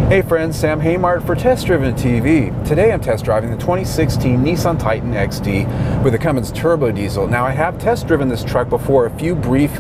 Hey friends, Sam Haymart for Test Driven TV. Today I'm test driving the 2016 Nissan Titan XD with a Cummins turbo diesel. Now I have test driven this truck before, a few brief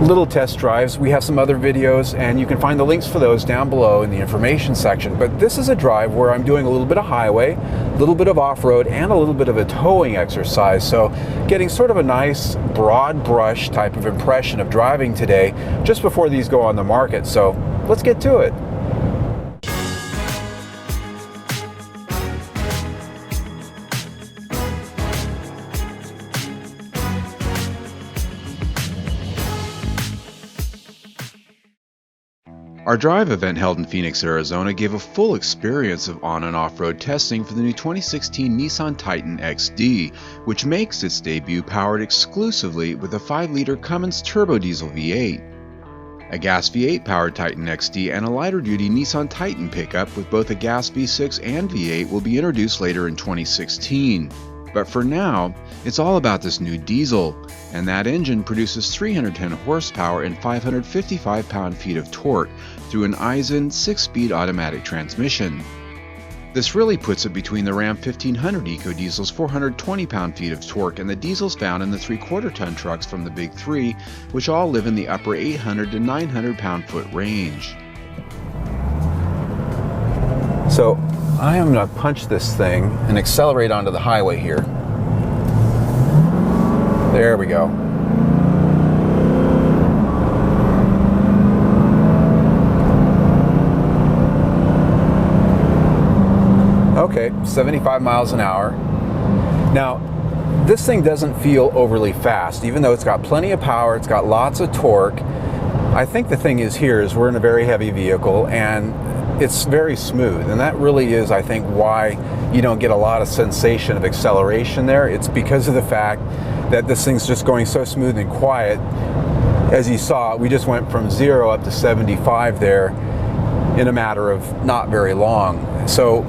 little test drives. We have some other videos and you can find the links for those down below in the information section. But this is a drive where I'm doing a little bit of highway, a little bit of off-road, and a little bit of a towing exercise. So getting sort of a nice broad brush type of impression of driving today just before these go on the market. So let's get to it. Our drive event held in Phoenix, Arizona gave a full experience of on and off-road testing for the new 2016 Nissan Titan XD, which makes its debut powered exclusively with a 5-liter Cummins turbo diesel V8. A gas V8 powered Titan XD and a lighter-duty Nissan Titan pickup with both a gas V6 and V8 will be introduced later in 2016. But for now, it's all about this new diesel, and that engine produces 310 horsepower and 555 pound-feet of torque through an Aisin 6-speed automatic transmission. This really puts it between the Ram 1500 EcoDiesel's 420 pound-feet of torque and the diesels found in the 3/4-ton trucks from the Big Three, which all live in the upper 800 to 900 pound-foot range. So I am going to punch this thing and accelerate onto the highway here. There we go. Okay, 75 miles an hour. Now, this thing doesn't feel overly fast, even though it's got plenty of power, it's got lots of torque. I think the thing is here is we're in a very heavy vehicle and it's very smooth, and that really is, I think, why you don't get a lot of sensation of acceleration there. It's because of the fact that this thing's just going so smooth and quiet. As you saw, we just went from 0 up to 75 there in a matter of not very long. So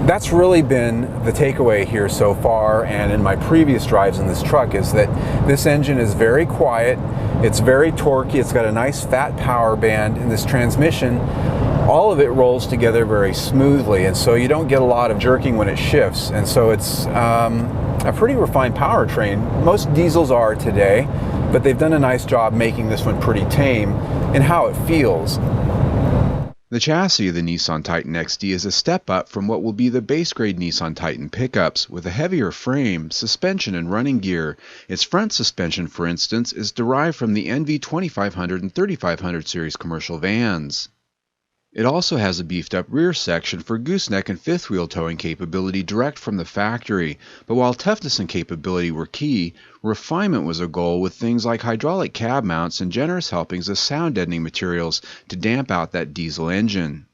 that's really been the takeaway here so far, and in my previous drives in this truck, is that this engine is very quiet, it's very torquey, it's got a nice fat power band, and this transmission, all of it rolls together very smoothly, and so you don't get a lot of jerking when it shifts, and so it's a pretty refined powertrain. Most diesels are today, but they've done a nice job making this one pretty tame in how it feels. The chassis of the Nissan Titan XD is a step up from what will be the base grade Nissan Titan pickups, with a heavier frame, suspension, and running gear. Its front suspension, for instance, is derived from the NV 2500 and 3500 series commercial vans. It also has a beefed up rear section for gooseneck and fifth wheel towing capability direct from the factory, but while toughness and capability were key, refinement was a goal with things like hydraulic cab mounts and generous helpings of sound deadening materials to damp out that diesel engine.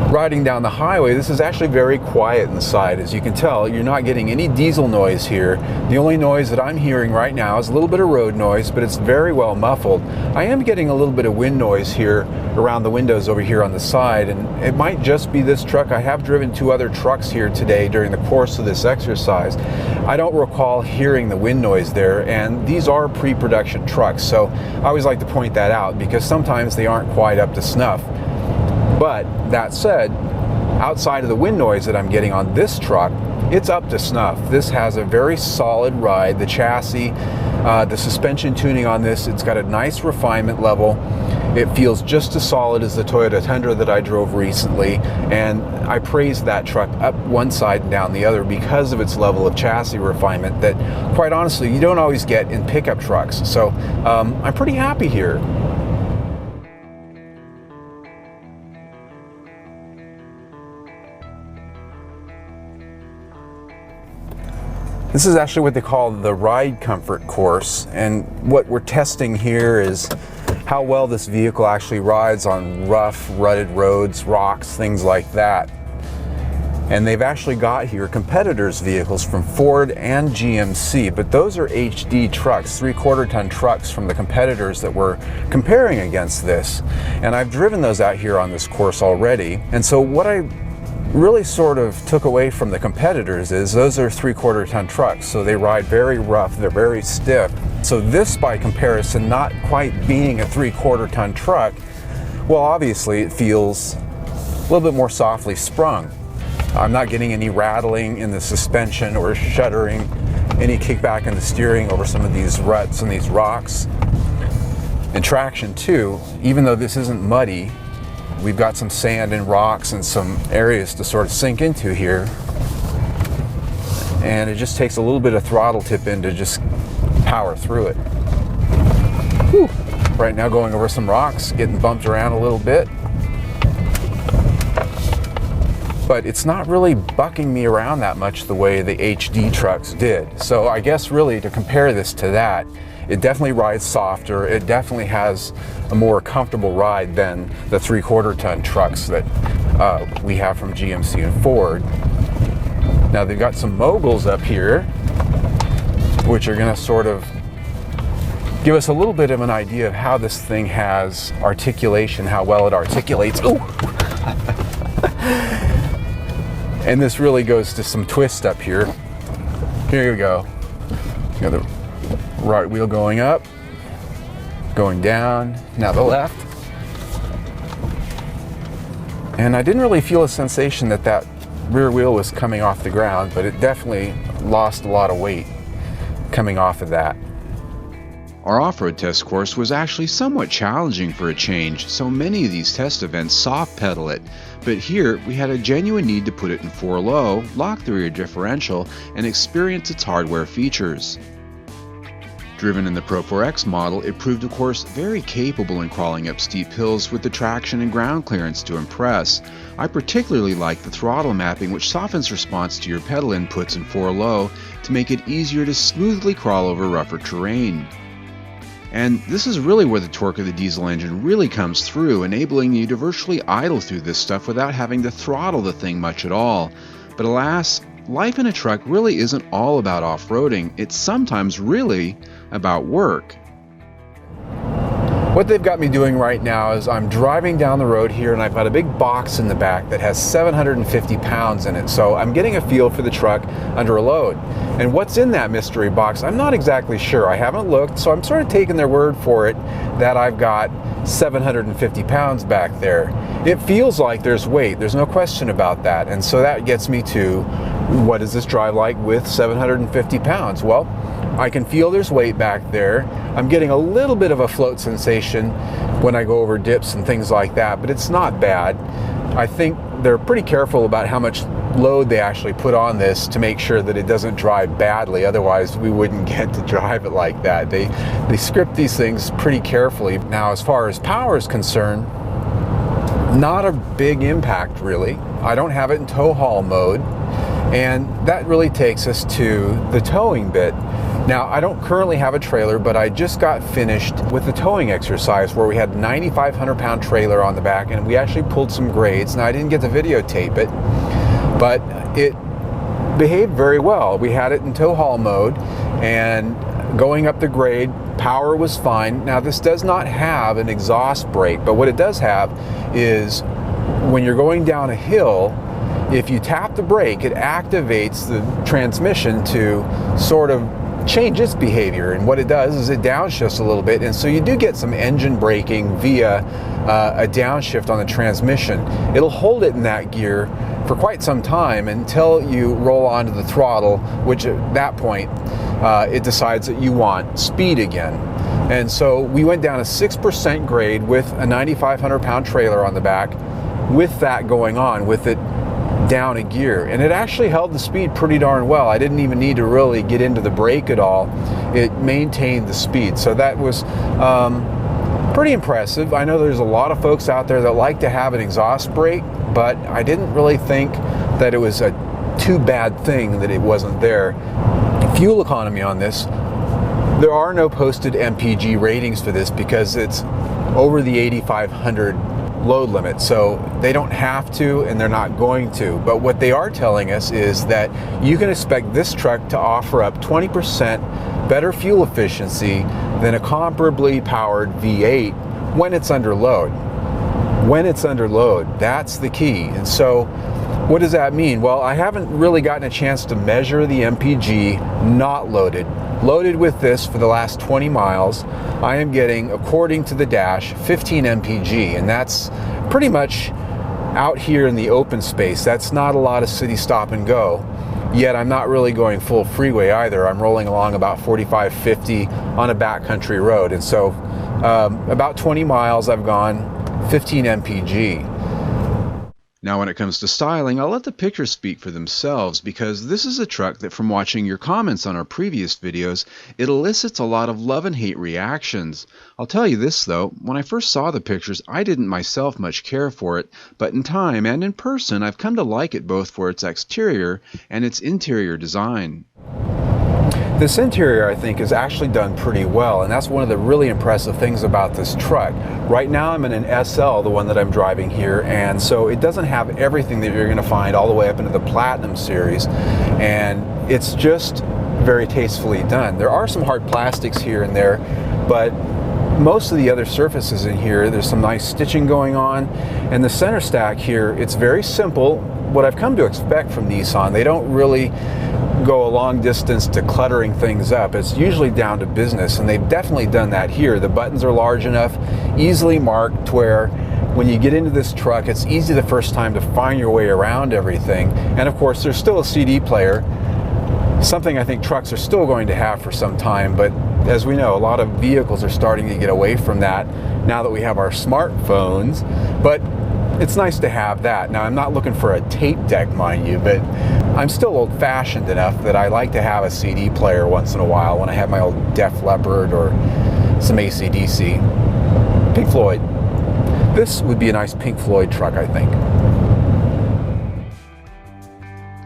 Riding down the highway, this is actually very quiet inside. As you can tell, you're not getting any diesel noise here. The only noise that I'm hearing right now is a little bit of road noise, but it's very well muffled. I am getting a little bit of wind noise here around the windows over here on the side, and it might just be this truck. I have driven 2 other trucks here today during the course of this exercise. I don't recall hearing the wind noise there, and these are pre-production trucks, so I always like to point that out because sometimes they aren't quite up to snuff. But that said, outside of the wind noise that I'm getting on this truck, it's up to snuff. This has a very solid ride. The chassis, the suspension tuning on this, it's got a nice refinement level. It feels just as solid as the Toyota Tundra that I drove recently, and I praise that truck up one side and down the other because of its level of chassis refinement that, quite honestly, you don't always get in pickup trucks. So I'm pretty happy here. This is actually what they call the ride comfort course, and what we're testing here is how well this vehicle actually rides on rough, rutted roads, rocks, things like that. And they've actually got here competitors' vehicles from Ford and GMC, but those are HD trucks, 3/4-ton trucks from the competitors that we're comparing against this. And I've driven those out here on this course already, and so what I really sort of took away from the competitors is those are 3/4-ton trucks, so they ride very rough, they're very stiff. So this, by comparison, not quite being a 3/4-ton truck, Well, obviously it feels a little bit more softly sprung. I'm not getting any rattling in the suspension or shuddering, any kickback in the steering over some of these ruts and these rocks. And traction too, even though this isn't muddy, we've got some sand and rocks and some areas to sort of sink into here. And it just takes a little bit of throttle tip in to just power through it. Whew. Right now going over some rocks, getting bumped around a little bit. But it's not really bucking me around that much the way the HD trucks did. So I guess really to compare this to that, it definitely rides softer. It definitely has a more comfortable ride than the 3/4 ton trucks that we have from GMC and Ford. Now they've got some moguls up here, which are gonna sort of give us a little bit of an idea of how this thing has articulation, how well it articulates. Ooh. And this really goes to some twist up here. Here you go. You got the right wheel going up, going down, now the left. And I didn't really feel a sensation that that rear wheel was coming off the ground, but it definitely lost a lot of weight coming off of that. Our off-road test course was actually somewhat challenging for a change, so many of these test events soft pedal it, but here we had a genuine need to put it in 4-low, lock the rear differential, and experience its hardware features. Driven in the Pro 4X model, it proved of course very capable in crawling up steep hills with the traction and ground clearance to impress. I particularly like the throttle mapping, which softens response to your pedal inputs in 4-low to make it easier to smoothly crawl over rougher terrain. And this is really where the torque of the diesel engine really comes through, enabling you to virtually idle through this stuff without having to throttle the thing much at all. But alas, life in a truck really isn't all about off-roading, it's sometimes really about work. What they've got me doing right now is I'm driving down the road here and I've got a big box in the back that has 750 pounds in it. So I'm getting a feel for the truck under a load. And what's in that mystery box, I'm not exactly sure. I haven't looked, so I'm sort of taking their word for it that I've got 750 pounds back there. It feels like there's weight, there's no question about that. And so that gets me to, what does this drive like with 750 pounds? Well, I can feel there's weight back there. I'm getting a little bit of a float sensation when I go over dips and things like that, but it's not bad. I think they're pretty careful about how much load they actually put on this to make sure that it doesn't drive badly. Otherwise, we wouldn't get to drive it like that. They script these things pretty carefully. Now, as far as power is concerned, not a big impact really. I don't have it in tow haul mode, and that really takes us to the towing bit. Now, I don't currently have a trailer, but I just got finished with the towing exercise where we had a 9,500 pound trailer on the back and we actually pulled some grades. Now, I didn't get to videotape it, but it behaved very well. We had it in tow haul mode and going up the grade, power was fine. Now, this does not have an exhaust brake, but what it does have is when you're going down a hill, if you tap the brake, it activates the transmission to sort of change its behavior, and what it does is it downshifts a little bit, and so you do get some engine braking via a downshift on the transmission. It'll hold it in that gear for quite some time until you roll onto the throttle, which at that point it decides that you want speed again. And so we went down a 6% grade with a 9,500 pound trailer on the back with that going on, with it down a gear, and it actually held the speed pretty darn well. I didn't even need to really get into the brake at all. It maintained the speed, so that was pretty impressive. I know there's a lot of folks out there that like to have an exhaust brake, but I didn't really think that it was a too bad thing that it wasn't there. Fuel economy on this, there are no posted MPG ratings for this because it's over the 8,500 load limit, so they don't have to and they're not going to. But what they are telling us is that you can expect this truck to offer up 20% better fuel efficiency than a comparably powered V8 when it's under load. When it's under load, that's the key. And so what does that mean? Well, I haven't really gotten a chance to measure the MPG not loaded. Loaded with this for the last 20 miles, I am getting, according to the dash, 15 mpg, and that's pretty much out here in the open space. That's not a lot of city stop and go. Yet I'm not really going full freeway either. I'm rolling along about 45, 50 on a backcountry road. And so about 20 miles I've gone, 15 mpg. Now when it comes to styling, I'll let the pictures speak for themselves, because this is a truck that, from watching your comments on our previous videos, it elicits a lot of love and hate reactions. I'll tell you this though, when I first saw the pictures, I didn't myself much care for it, but in time and in person I've come to like it both for its exterior and its interior design. This interior, I think, is actually done pretty well, and that's one of the really impressive things about this truck. Right now I'm in an SL, the one that I'm driving here, and so it doesn't have everything that you're going to find all the way up into the Platinum series, and it's just very tastefully done. There are some hard plastics here and there, but most of the other surfaces in here, there's some nice stitching going on, and the center stack here, it's very simple. What I've come to expect from Nissan, they don't really go a long distance to cluttering things up. It's usually down to business, and they've definitely done that here. The buttons are large enough, easily marked, where when you get into this truck, it's easy the first time to find your way around everything. And of course, there's still a CD player, something I think trucks are still going to have for some time, but as we know, a lot of vehicles are starting to get away from that now that we have our smartphones. But it's nice to have that. Now, I'm not looking for a tape deck, mind you, but I'm still old-fashioned enough that I like to have a CD player once in a while when I have my old Def Leppard or some AC/DC. Pink Floyd. This would be a nice Pink Floyd truck, I think.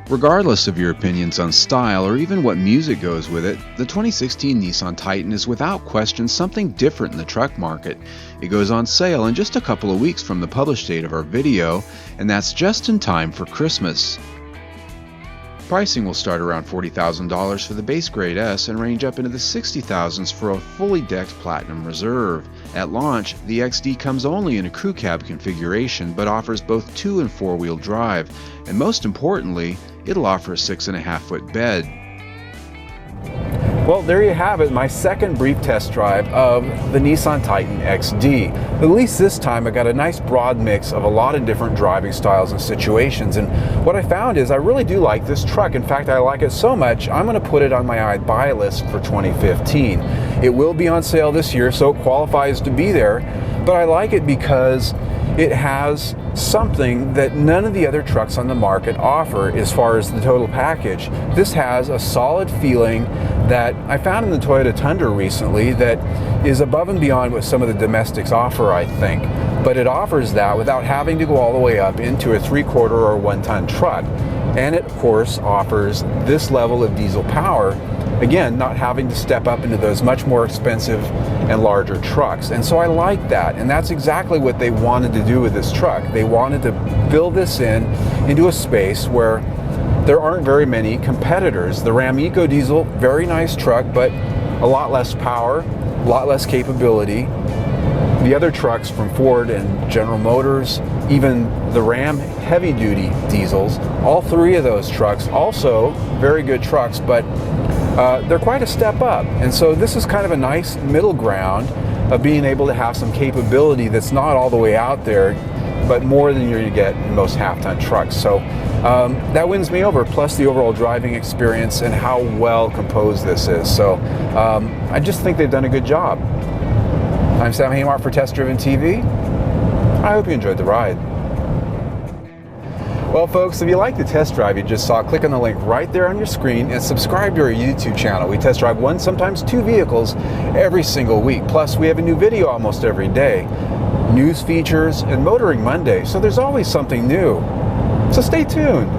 Regardless of your opinions on style or even what music goes with it, the 2016 Nissan Titan is without question something different in the truck market. It goes on sale in just a couple of weeks from the published date of our video, and that's just in time for Christmas. Pricing will start around $40,000 for the base grade S and range up into the $60,000s for a fully decked Platinum Reserve. At launch, the XD comes only in a crew cab configuration, but offers both 2- and 4-wheel drive, and most importantly, it'll offer a 6.5-foot bed. Well, there you have it, my second brief test drive of the Nissan Titan XD. At least this time I got a nice broad mix of a lot of different driving styles and situations, and what I found is I really do like this truck. In fact, I like it so much, I'm going to put it on my I'd buy list for 2015. It will be on sale this year, so it qualifies to be there, but I like it because it has something that none of the other trucks on the market offer as far as the total package. This has a solid feeling that I found in the Toyota Tundra recently that is above and beyond what some of the domestics offer, I think. But it offers that without having to go all the way up into a 3/4 or 1-ton truck. And it, of course, offers this level of diesel power, again, not having to step up into those much more expensive and larger trucks. And so I like that, and that's exactly what they wanted to do with this truck. They wanted to build this into a space where there aren't very many competitors. The Ram EcoDiesel, very nice truck, but a lot less power, a lot less capability. The other trucks from Ford and General Motors, even the Ram heavy-duty diesels, all three of those trucks, also very good trucks, but they're quite a step up. And so this is kind of a nice middle ground of being able to have some capability that's not all the way out there, but more than you're going to get in most half-ton trucks. So that wins me over, plus the overall driving experience and how well composed this is. So I just think they've done a good job. I'm Sam Haymart for Test Driven TV. I hope you enjoyed the ride. Well, folks, if you like the test drive you just saw, click on the link right there on your screen and subscribe to our YouTube channel. We test drive 1, sometimes 2 vehicles every single week. Plus, we have a new video almost every day, news features, and Motoring Monday. So there's always something new. So stay tuned.